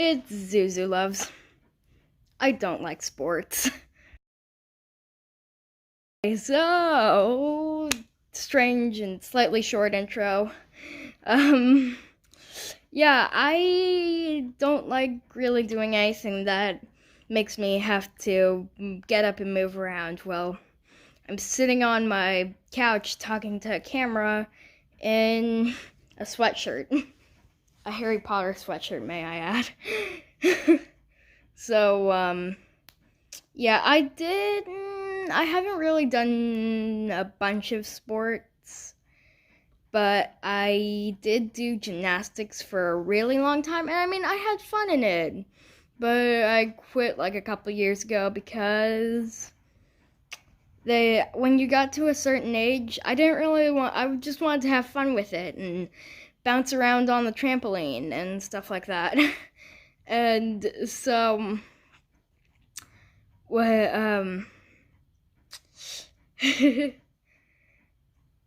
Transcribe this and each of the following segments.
It's Zuzu Loves. I don't like sports. So, strange and slightly short intro. Um, yeah, I don't like really doing anything that makes me have to get up and move around. Well, I'm sitting on my couch talking to a camera in a sweatshirt. A Harry Potter sweatshirt, may I add. So, yeah, I haven't really done a bunch of sports, but I did do gymnastics for a really long time, and I mean, I had fun in it. But I quit like a couple years ago because when you got to a certain age, I just wanted to have fun with it and bounce around on the trampoline and stuff like that. And so, well,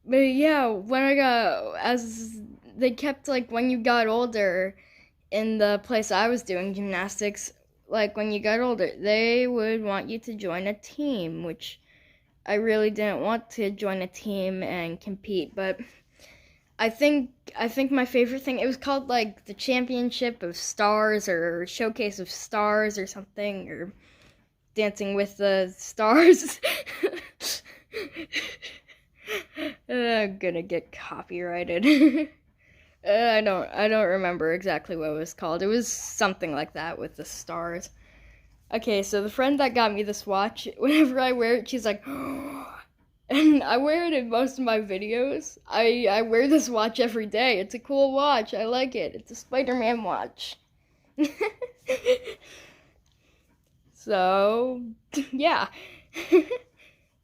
but yeah, as they kept like when you got older in the place I was doing gymnastics, like when you got older, they would want you to join a team, which I really didn't want to join a team and compete, but I think my favorite thing, it was called like the Championship of Stars or Showcase of Stars or something, or Dancing with the Stars. I'm gonna get copyrighted. I don't remember exactly what it was called. It was something like that with the stars. Okay, so the friend that got me this watch, whenever I wear it, she's like, and I wear it in most of my videos. I wear this watch every day. It's a cool watch. I like it. It's a Spider-Man watch. So, yeah.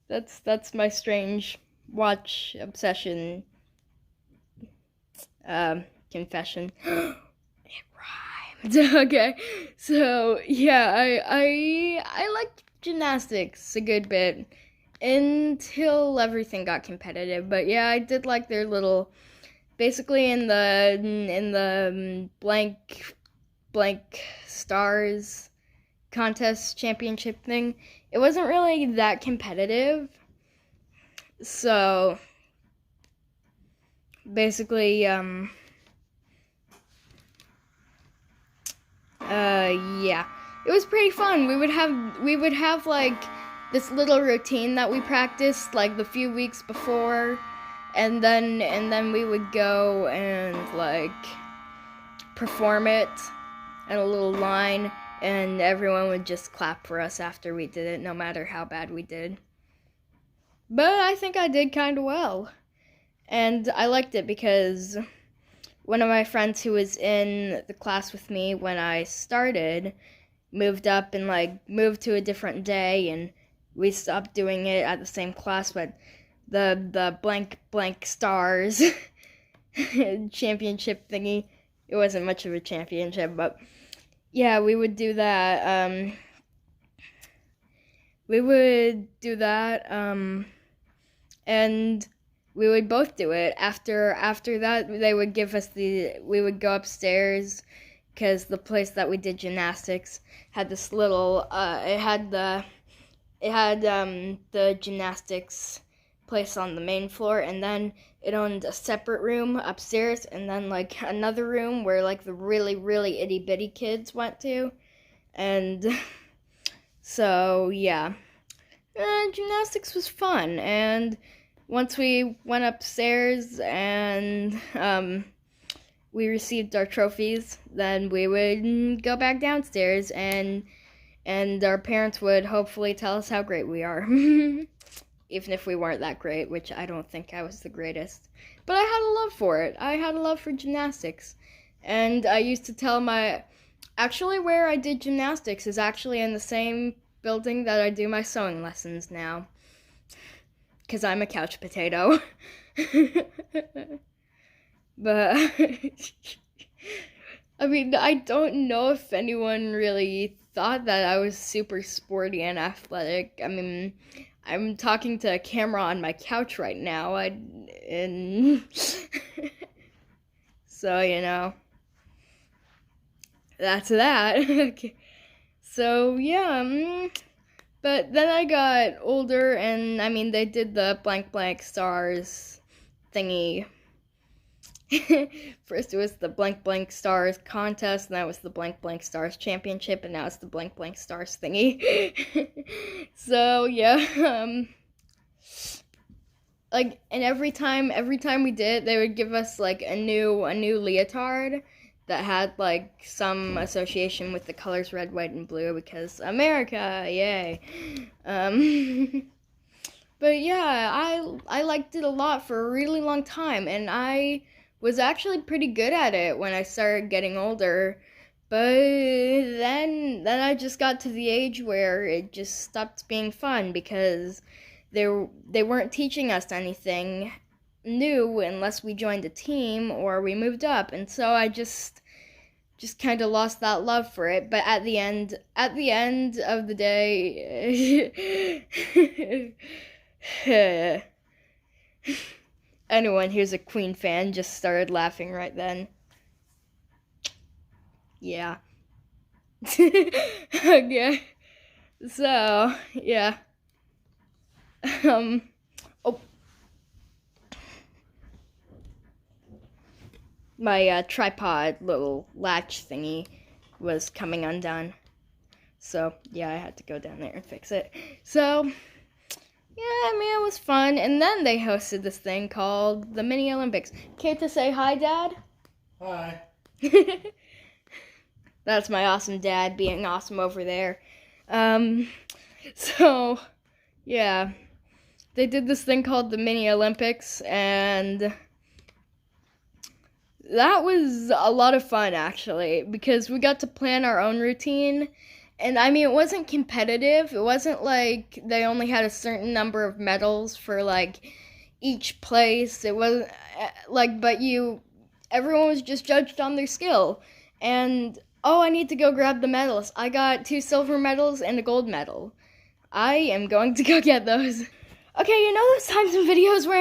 That's my strange watch obsession confession. It rhymed. Okay. So, yeah, I liked gymnastics a good bit until everything got competitive. But yeah, I did like their little, basically in the blank stars contest championship thing. It wasn't really that competitive. So basically, yeah, it was pretty fun. We would have like this little routine that we practiced like the few weeks before, and then we would go and like perform it in a little line, and everyone would just clap for us after we did it, no matter how bad we did. But I think I did kind of well, and I liked it because one of my friends who was in the class with me when I started moved up and like moved to a different day, and we stopped doing it at the same class, but the blank stars championship thingy, it wasn't much of a championship, but yeah, we would do that. We would do that, and we would both do it. After that, we would go upstairs because the place that we did gymnastics had this little the gymnastics place on the main floor, and then it owned a separate room upstairs, and then like another room where like the really itty bitty kids went to. And so yeah, gymnastics was fun. And once we went upstairs and we received our trophies, then we would go back downstairs, and our parents would hopefully tell us how great we are. Even if we weren't that great, which I don't think I was the greatest. But I had a love for it. I had a love for gymnastics. And I used to tell actually where I did gymnastics is actually in the same building that I do my sewing lessons now. Because I'm a couch potato. But I mean, I don't know if anyone really thought that I was super sporty and athletic. I mean, I'm talking to a camera on my couch right now, and so, that's that. Okay. So yeah, but then I got older, and I mean they did the blank blank stars thingy. First it was the blank blank stars contest, and that was the blank blank stars championship, and now it's the blank blank stars thingy. So yeah, like, and every time we did it, they would give us like a new leotard that had like some association with the colors red, white, and blue, because America, yay. But yeah, I liked it a lot for a really long time, and I was actually pretty good at it when I started getting older. But then I just got to the age where it just stopped being fun, because they weren't teaching us anything new unless we joined a team or we moved up, and so I just kind of lost that love for it. But at the end of the day, anyone who's a Queen fan just started laughing right then. Yeah. Okay. So, yeah. Oh. My tripod little latch thingy was coming undone. So, yeah, I had to go down there and fix it. So, yeah, I mean, it was fun. And then they hosted this thing called the Mini Olympics. Care to say hi, Dad? Hi. That's my awesome dad being awesome over there. So, yeah. They did this thing called the Mini Olympics, and that was a lot of fun, actually, because we got to plan our own routine. And I mean, it wasn't competitive. It wasn't like they only had a certain number of medals for like each place. It was like, but everyone was just judged on their skill. And oh, I need to go grab the medals. I got 2 silver medals and a gold medal. I am going to go get those. Okay, you know those times in videos where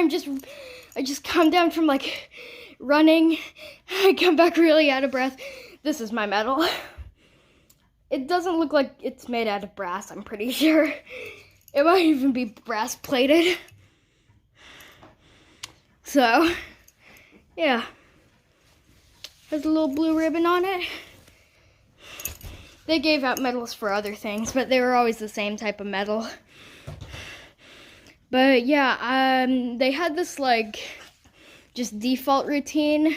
I just come down from like running, I come back really out of breath. This is my medal. It doesn't look like it's made out of brass, I'm pretty sure. It might even be brass plated. So, yeah. Has a little blue ribbon on it. They gave out medals for other things, but they were always the same type of medal. But yeah, they had this like just default routine,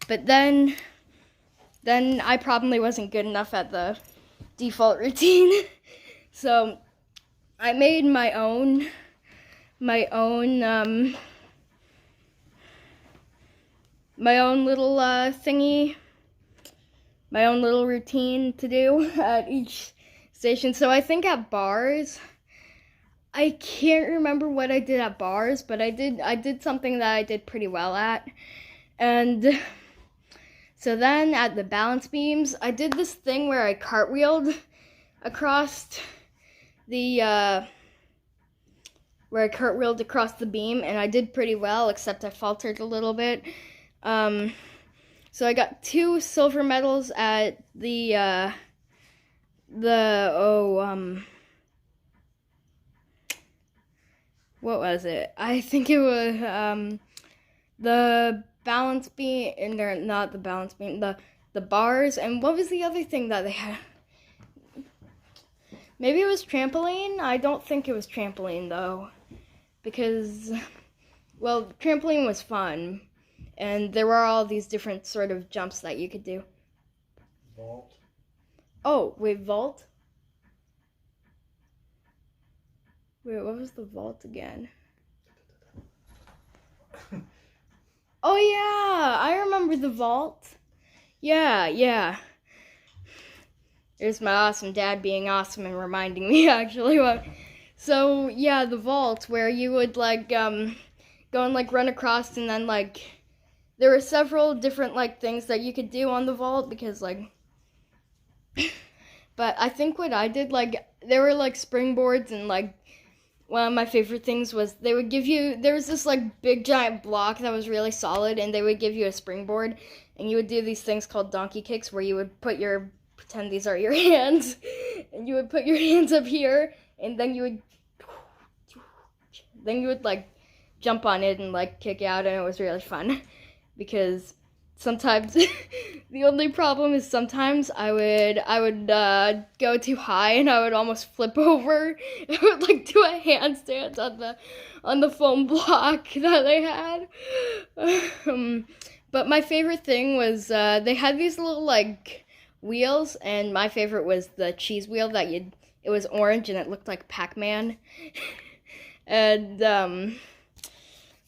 but then I probably wasn't good enough at the default routine. So I made my own little thingy, my own little routine to do at each station. So I think at bars, I can't remember what I did at bars, but I did something that I did pretty well at. And so then at the balance beams, I did this thing where I cartwheeled across the beam, and I did pretty well, except I faltered a little bit. So I got 2 silver medals at what was it? I think it was the balance beam, and not the balance beam, the bars, and what was the other thing that they had? Maybe it was trampoline? I don't think it was trampoline though, because, well, trampoline was fun, and there were all these different sort of jumps that you could do. Vault. Oh, wait, vault? Wait, what was the vault again? Oh yeah, I remember the vault. Yeah. There's my awesome dad being awesome and reminding me actually what. So yeah, the vault where you would like go and like run across, and then like there were several different like things that you could do on the vault, because like but I think what I did, like there were like springboards and like one of my favorite things was there was this like big giant block that was really solid, and they would give you a springboard, and you would do these things called donkey kicks where you would pretend these are your hands, and you would put your hands up here, and then you would like jump on it and like kick out, and it was really fun because sometimes the only problem is sometimes I would go too high and I would almost flip over. I would like do a handstand on the foam block that they had. But my favorite thing was they had these little like wheels, and my favorite was the cheese wheel it was orange and it looked like Pac-Man. And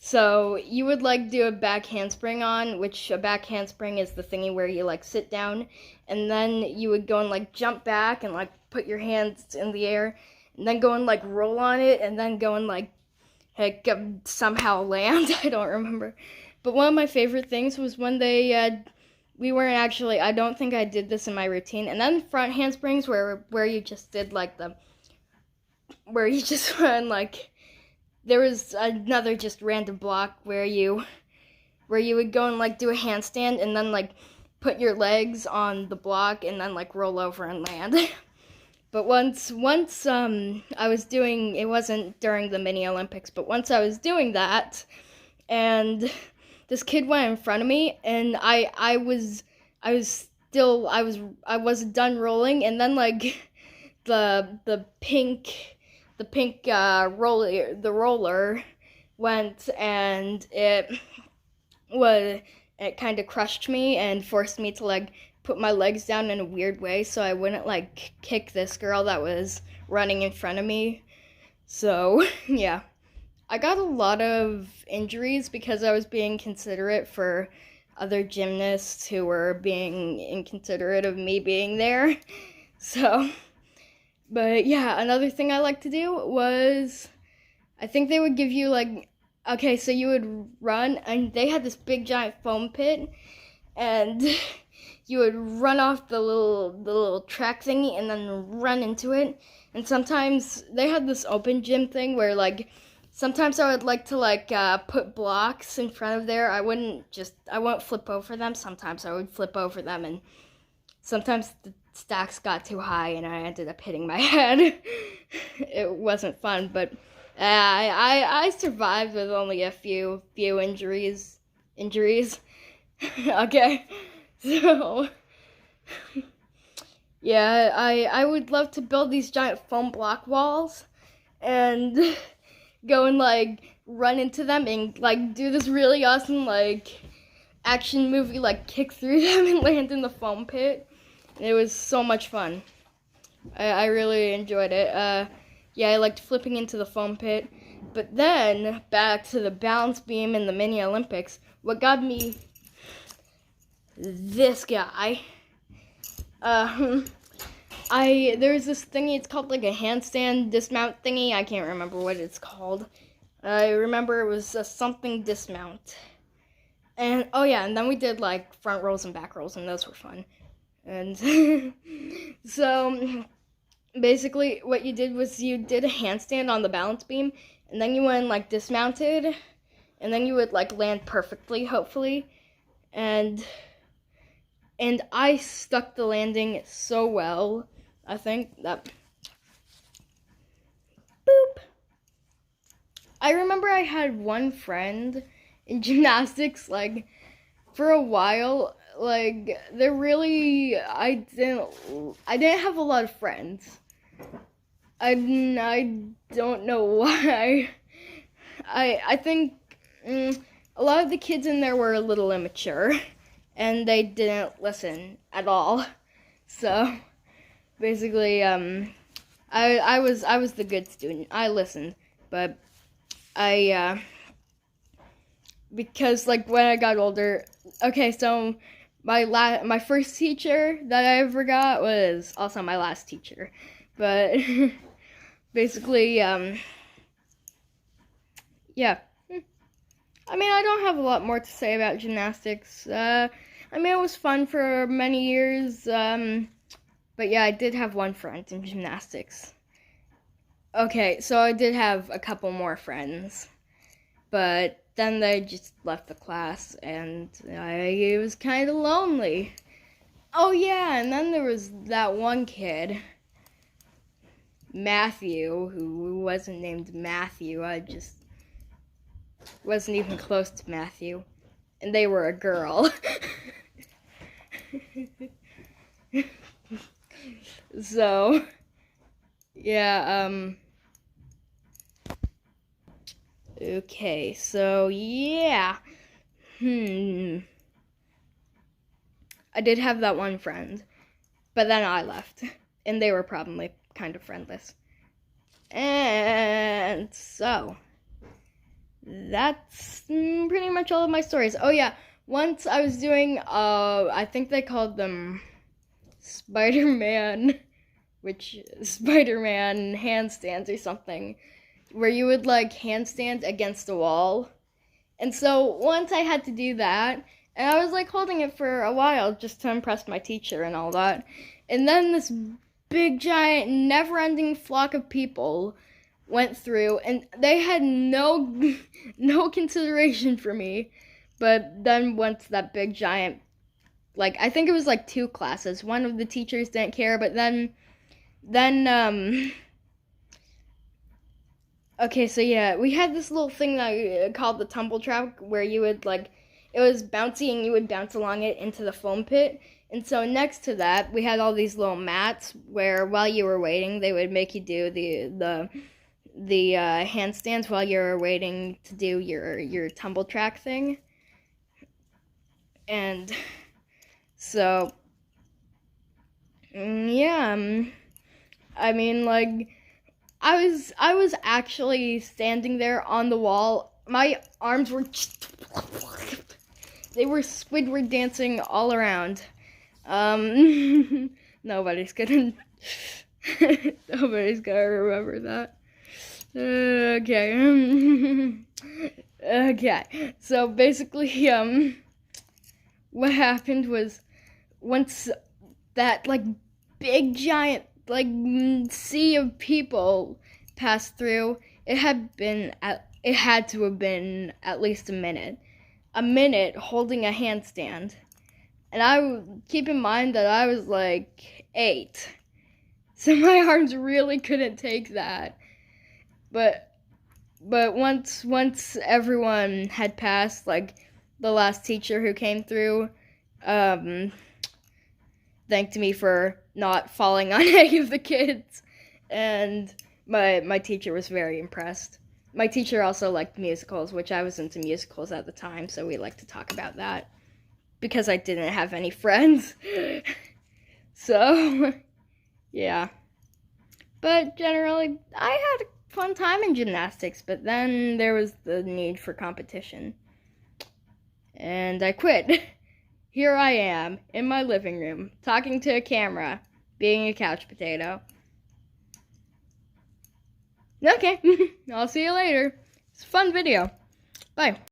so you would like do a back handspring on, which a back handspring is the thingy where you like sit down, and then you would go and like jump back and like put your hands in the air, and then go and like roll on it, and then go and like somehow land. I don't remember. But one of my favorite things was when we weren't actually, I don't think I did this in my routine, and then front handsprings where you just did like where you just run like, there was another just random block where you would go and like do a handstand and then like put your legs on the block and then like roll over and land. But once I was doing, it wasn't during the mini Olympics, but once I was doing that, and this kid went in front of me, and I wasn't done rolling, and then like the pink roller went, and it kind of crushed me and forced me to like put my legs down in a weird way so I wouldn't like kick this girl that was running in front of me. So yeah, I got a lot of injuries because I was being considerate for other gymnasts who were being inconsiderate of me being there. So, but yeah, another thing I like to do was, I think they would give you like, okay, so you would run, and they had this big giant foam pit, and you would run off the little track thingy and then run into it. And sometimes they had this open gym thing where like, sometimes I would like to like put blocks in front of there. I wouldn't flip over them. Sometimes I would flip over them, and sometimes the stacks got too high and I ended up hitting my head. It wasn't fun, but I survived with only a few injuries. Okay, so yeah, I would love to build these giant foam block walls and go and like run into them and like do this really awesome like action movie like kick through them and land in the foam pit. It was so much fun. I really enjoyed it. Yeah, I liked flipping into the foam pit. But then back to the balance beam in the mini Olympics. What got me, this guy. There's this thingy, it's called like a handstand dismount thingy. I can't remember what it's called. I remember it was a something dismount. And, oh yeah, and then we did like front rolls and back rolls, and those were fun. And so basically what you did was you did a handstand on the balance beam, and then you went like dismounted, and then you would like land perfectly, hopefully. And I stuck the landing so well. I think that, boop. I remember I had one friend in gymnastics, like, for a while, like, I didn't have a lot of friends. I don't know why. I think a lot of the kids in there were a little immature, and they didn't listen at all. So basically, I was the good student. I listened, but because like when I got older, okay, so my first teacher that I ever got was also my last teacher, but basically, yeah. I mean, I don't have a lot more to say about gymnastics. I mean, it was fun for many years, but yeah, I did have one friend in gymnastics. Okay, so I did have a couple more friends, but then they just left the class, and it was kind of lonely. Oh yeah, and then there was that one kid, Matthew, who wasn't named Matthew. I just wasn't even close to Matthew, and they were a girl. So, yeah, okay, so yeah. I did have that one friend, but then I left, and they were probably kind of friendless. And so, that's pretty much all of my stories. Oh yeah, once I was doing, I think they called them Spider-Man handstands or something, where you would like handstand against a wall. And so once I had to do that, and I was like holding it for a while just to impress my teacher and all that. And then this big, giant, never-ending flock of people went through, and they had no consideration for me. But then once that big, giant, like, I think it was like 2 classes. One of the teachers didn't care, but then okay, so yeah, we had this little thing that called the tumble track, where you would like, it was bouncy and you would bounce along it into the foam pit. And so next to that, we had all these little mats where while you were waiting, they would make you do the handstands while you were waiting to do your tumble track thing. And so yeah, I mean, like, I was actually standing there on the wall. My arms were they were Squidward dancing all around. Nobody's gonna remember that. Okay. Okay. So basically, what happened was, once that like big giant like sea of people passed through, it had to have been at least a minute holding a handstand. And I keep in mind that I was like 8, so my arms really couldn't take that. But once everyone had passed, like the last teacher who came through thanked me for not falling on any of the kids, and my teacher was very impressed. My teacher also liked musicals, which I was into musicals at the time, so we liked to talk about that, because I didn't have any friends. So, yeah. But generally, I had a fun time in gymnastics, but then there was the need for competition, and I quit. Here I am, in my living room, talking to a camera, being a couch potato. Okay, I'll see you later. It's a fun video. Bye.